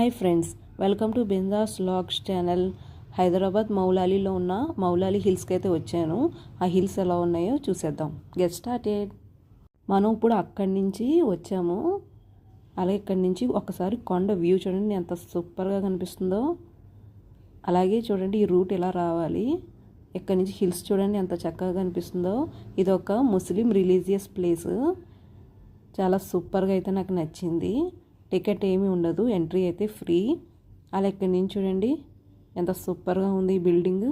Hi friends, welcome to Bindaas vlogs channel. Hyderabad మౌలాలీలో ఉన్న మౌలాలి హిల్స్కి అయితే వచ్చాను. ఆ హిల్స్ ఎలా ఉన్నాయో చూసేద్దాం. Get started. మనం ఇప్పుడు అక్కడి నుంచి వచ్చాము. అలాగే ఇక్కడి నుంచి ఒకసారి కొండ వ్యూ చూడండి ఎంత సూపర్గా కనిపిస్తుందో. అలాగే చూడండి ఈ రూట్ ఎలా రావాలి. ఇక్కడి నుంచి హిల్స్ చూడండి ఎంత చక్కగా కనిపిస్తుందో. ఇది ఒక ముస్లిం రిలీజియస్ ప్లేస్. చాలా సూపర్గా అయితే నాకు నచ్చింది. టికెట్ ఏమీ ఉండదు, ఎంట్రీ అయితే ఫ్రీ. అలా ఇక్కడి నుంచి చూడండి ఎంత సూపర్గా ఉంది ఈ బిల్డింగ్.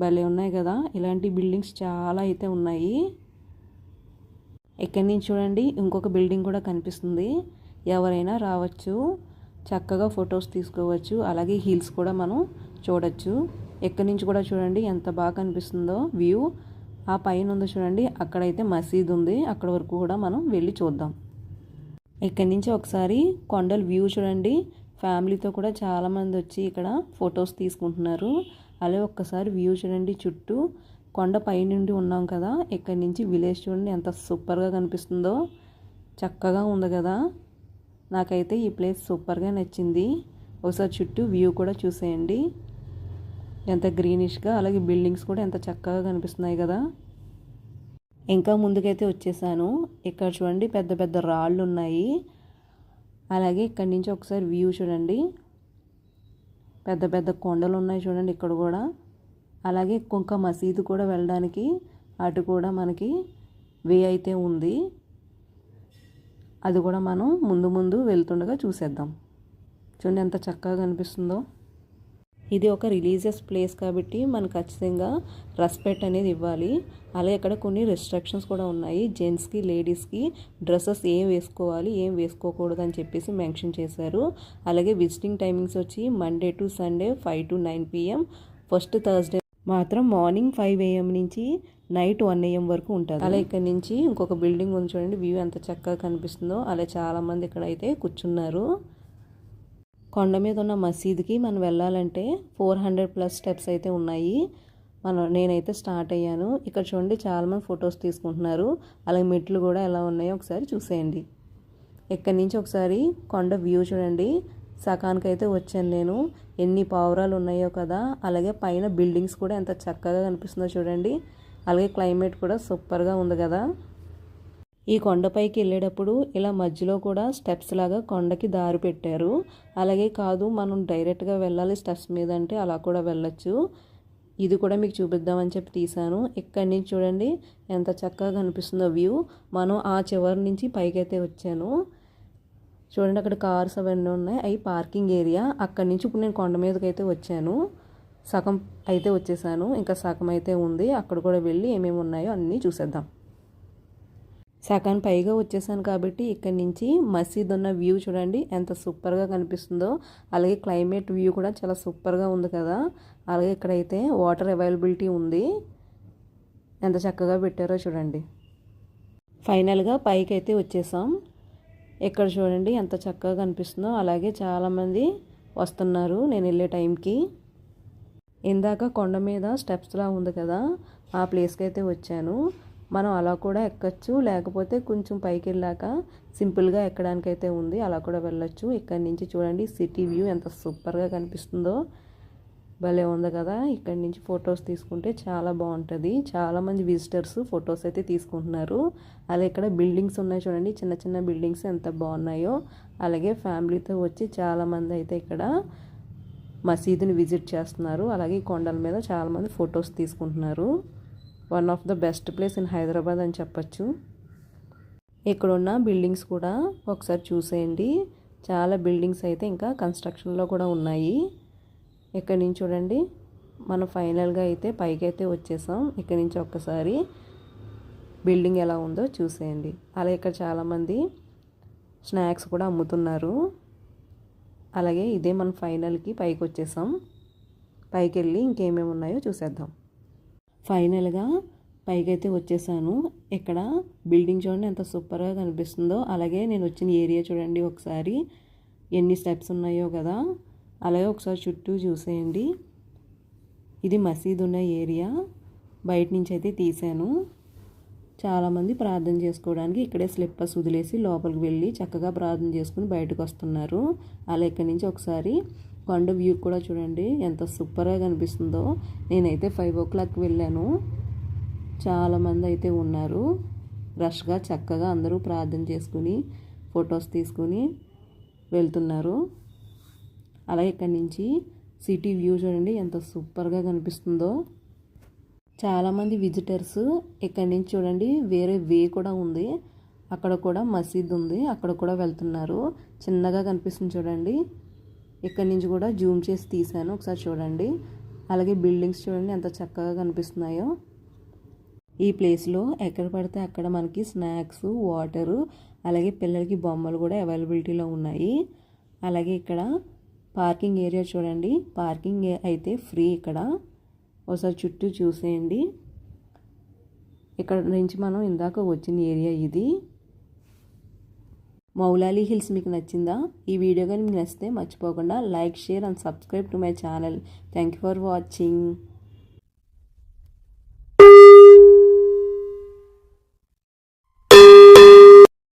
భలే ఉన్నాయి కదా, ఇలాంటి బిల్డింగ్స్ చాలా అయితే ఉన్నాయి. ఇక్కడి నుంచి చూడండి ఇంకొక బిల్డింగ్ కూడా కనిపిస్తుంది. ఎవరైనా రావచ్చు, చక్కగా ఫొటోస్ తీసుకోవచ్చు. అలాగే హిల్స్ కూడా మనం చూడొచ్చు. ఇక్కడి నుంచి కూడా చూడండి ఎంత బాగా కనిపిస్తుందో వ్యూ. ఆ పైన ఉందో చూడండి, అక్కడైతే మసీద్ ఉంది. అక్కడ వరకు కూడా మనం వెళ్ళి చూద్దాం. ఇక్కడి నుంచి ఒకసారి కొండల వ్యూ చూడండి. ఫ్యామిలీతో కూడా చాలామంది వచ్చి ఇక్కడ ఫొటోస్ తీసుకుంటున్నారు. అలాగే ఒక్కసారి వ్యూ చూడండి, చుట్టూ కొండ పైనుండి ఉన్నాం కదా. ఇక్కడి నుంచి విలేజ్ చూడండి ఎంత సూపర్గా కనిపిస్తుందో. చక్కగా ఉంది కదా. నాకైతే ఈ ప్లేస్ సూపర్గా నచ్చింది. ఒకసారి చుట్టూ వ్యూ కూడా చూసేయండి ఎంత గ్రీనిష్గా. అలాగే బిల్డింగ్స్ కూడా ఎంత చక్కగా కనిపిస్తున్నాయి కదా. ఇంకా ముందుకైతే వచ్చేసాను. ఇక్కడ చూడండి పెద్ద పెద్ద రాళ్ళు ఉన్నాయి. అలాగే ఇక్కడి నుంచి ఒకసారి వ్యూ చూడండి, పెద్ద పెద్ద కొండలు ఉన్నాయి చూడండి ఇక్కడ కూడా. అలాగే కొంక మసీదు కూడా వెళ్ళడానికి అటు కూడా మనకి వే అయితే ఉంది. అది కూడా మనం ముందు ముందు వెళ్తుండగా చూసేద్దాం. చూడండి ఎంత చక్కగా కనిపిస్తుందో. ఇది ఒక రిలీజియస్ ప్లేస్ కాబట్టి మనకు ఖచ్చితంగా రెస్పెక్ట్ అనేది ఇవ్వాలి. అలాగే ఇక్కడ కొన్ని రెస్ట్రిక్షన్స్ కూడా ఉన్నాయి. జెంట్స్కి లేడీస్కి డ్రెస్సెస్ ఏం వేసుకోవాలి ఏం వేసుకోకూడదు అని చెప్పేసి మెన్షన్ చేశారు. అలాగే విజిటింగ్ టైమింగ్స్ వచ్చి Monday to Sunday 5 to 9 PM. First Thursday మాత్రం మార్నింగ్ 5 AM నుంచి నైట్ 1 AM వరకు ఉంటుంది. అలా ఇక్కడ నుంచి ఇంకొక బిల్డింగ్ ఉంది చూడండి, వ్యూ ఎంత చక్కగా కనిపిస్తుందో. అలా చాలామంది ఇక్కడ అయితే కూర్చున్నారు. కొండ మీద ఉన్న మసీద్కి మనం వెళ్ళాలంటే 400+ స్టెప్స్ అయితే ఉన్నాయి. నేనైతే స్టార్ట్ అయ్యాను. ఇక్కడ చూడండి చాలామంది ఫొటోస్ తీసుకుంటున్నారు. అలాగే మెట్లు కూడా ఎలా ఉన్నాయో ఒకసారి చూసేయండి. ఇక్కడి నుంచి ఒకసారి కొండ వ్యూ చూడండి. సకానికి అయితే వచ్చాను నేను. ఎన్ని పావురాలు ఉన్నాయో కదా. అలాగే పైన బిల్డింగ్స్ కూడా ఎంత చక్కగా కనిపిస్తుందో చూడండి. అలాగే క్లైమేట్ కూడా సూపర్గా ఉంది కదా. ఈ కొండపైకి వెళ్ళేటప్పుడు ఇలా మధ్యలో కూడా స్టెప్స్ లాగా కొండకి దారి పెట్టారు. అలాగే కాదు మనం డైరెక్ట్గా వెళ్ళాలి స్టెప్స్ మీద అంటే అలా కూడా వెళ్ళొచ్చు. ఇది కూడా మీకు చూపిద్దామని చెప్పి తీసాను. ఇక్కడి నుంచి చూడండి ఎంత చక్కగా కనిపిస్తుందో వ్యూ. మనం ఆ చివరి నుంచి పైకైతే వచ్చాను. చూడండి అక్కడ కార్స్ అవన్నీ ఉన్నాయి, అవి పార్కింగ్ ఏరియా. అక్కడి నుంచి ఇప్పుడు నేను కొండ మీదకి అయితే వచ్చాను. సగం అయితే వచ్చేసాను, ఇంకా సగం అయితే ఉంది. అక్కడ కూడా వెళ్ళి ఏమేమి ఉన్నాయో అన్నీ చూసేద్దాం. సగం పైగా వచ్చేసాను కాబట్టి ఇక్కడి నుంచి మసీద్ ఉన్న వ్యూ చూడండి ఎంత సూపర్గా కనిపిస్తుందో. అలాగే క్లైమేట్ వ్యూ కూడా చాలా సూపర్గా ఉంది కదా. అలాగే ఇక్కడైతే వాటర్ అవైలబిలిటీ ఉంది. ఎంత చక్కగా పెట్టారో చూడండి. ఫైనల్గా పైకి అయితే వచ్చేసాం. ఇక్కడ చూడండి ఎంత చక్కగా కనిపిస్తుందో. అలాగే చాలామంది వస్తున్నారు నేను వెళ్ళే టైంకి. ఇందాక కొండ మీద స్టెప్స్లా ఉంది కదా, ఆ ప్లేస్కి అయితే వచ్చాను. మనం అలా కూడా ఎక్కచ్చు, లేకపోతే కొంచెం పైకి వెళ్ళాక సింపుల్గా ఎక్కడానికైతే ఉంది, అలా కూడా వెళ్ళొచ్చు. ఇక్కడి నుంచి చూడండి సిటీ వ్యూ ఎంత సూపర్గా కనిపిస్తుందో. భలే ఉంది కదా. ఇక్కడి నుంచి ఫొటోస్ తీసుకుంటే చాలా బాగుంటుంది. చాలామంది విజిటర్స్ ఫొటోస్ అయితే తీసుకుంటున్నారు. అలాగే ఇక్కడ బిల్డింగ్స్ ఉన్నాయి చూడండి, చిన్న చిన్న బిల్డింగ్స్ ఎంత బాగున్నాయో. అలాగే ఫ్యామిలీతో వచ్చి చాలామంది అయితే ఇక్కడ మసీదుని విజిట్ చేస్తున్నారు. అలాగే కొండల మీద చాలామంది ఫొటోస్ తీసుకుంటున్నారు. One of the best place in Hyderabad అని చెప్పచ్చు. ఇక్కడున్న బిల్డింగ్స్ కూడా ఒకసారి చూసేయండి. చాలా బిల్డింగ్స్ అయితే ఇంకా కన్స్ట్రక్షన్లో కూడా ఉన్నాయి. ఇక్కడి నుంచి చూడండి మనం ఫైనల్గా అయితే పైకి అయితే వచ్చేసాం. ఇక్కడి నుంచి ఒక్కసారి బిల్డింగ్ ఎలా ఉందో చూసేయండి. అలాగే ఇక్కడ చాలామంది స్నాక్స్ కూడా అమ్ముతున్నారు. అలాగే ఇదే మనం ఫైనల్కి పైకి వచ్చేసాం. పైకి వెళ్ళి ఇంకేమేమి ఉన్నాయో చూసేద్దాం. ఫైనల్గా పైకైతే వచ్చేసాను. ఇక్కడ బిల్డింగ్ చూడండి ఎంత సూపర్గా కనిపిస్తుందో. అలాగే నేను వచ్చిన ఏరియా చూడండి ఒకసారి ఎన్ని స్టెప్స్ ఉన్నాయో కదా. అలాగే ఒకసారి చుట్టూ చూసేయండి. ఇది మసీద్ ఉన్న ఏరియా. బయట నుంచి అయితే తీసాను. చాలామంది ప్రార్థన చేసుకోవడానికి ఇక్కడే స్లిప్పర్స్ వదిలేసి లోపలికి వెళ్ళి చక్కగా ప్రార్థన చేసుకుని బయటకు వస్తున్నారు. అలా ఇక్కడి నుంచి ఒకసారి కొండ వ్యూ కూడా చూడండి ఎంత సూపర్గా కనిపిస్తుందో. నేనైతే 5 o'clock వెళ్ళాను. చాలామంది అయితే ఉన్నారు. రష్గా చక్కగా అందరూ ప్రార్థన చేసుకుని ఫొటోస్ తీసుకుని వెళ్తున్నారు. అలాగే ఇక్కడి నుంచి సిటీ వ్యూ చూడండి ఎంత సూపర్గా కనిపిస్తుందో. చాలామంది విజిటర్స్ ఇక్కడి నుంచి చూడండి వేరే వే కూడా ఉంది, అక్కడ కూడా మసీద్ ఉంది, అక్కడ కూడా వెళ్తున్నారు. చిన్నగా కనిపిస్తుంది చూడండి. ఇక్కడి నుంచి కూడా జూమ్ చేసి తీశాను, ఒకసారి చూడండి. అలాగే బిల్డింగ్స్ చూడండి ఎంత చక్కగా కనిపిస్తున్నాయో. ఈ ప్లేస్లో ఎక్కడ పడితే అక్కడ మనకి స్నాక్స్, వాటరు, అలాగే పిల్లలకి బొమ్మలు కూడా అవైలబిలిటీలో ఉన్నాయి. అలాగే ఇక్కడ పార్కింగ్ ఏరియా చూడండి, పార్కింగ్ అయితే ఫ్రీ. ఇక్కడ ఒకసారి చుట్టూ చూసేయండి. ఇక్కడ నుంచి మనం ఇందాక వచ్చిన ఏరియా ఇది. మౌలాలి హిల్స్ మీకు నచ్చిందా? ఈ వీడియో కానీ మీకు నచ్చితే మర్చిపోకుండా like, share and subscribe to my channel. Thank you for watching.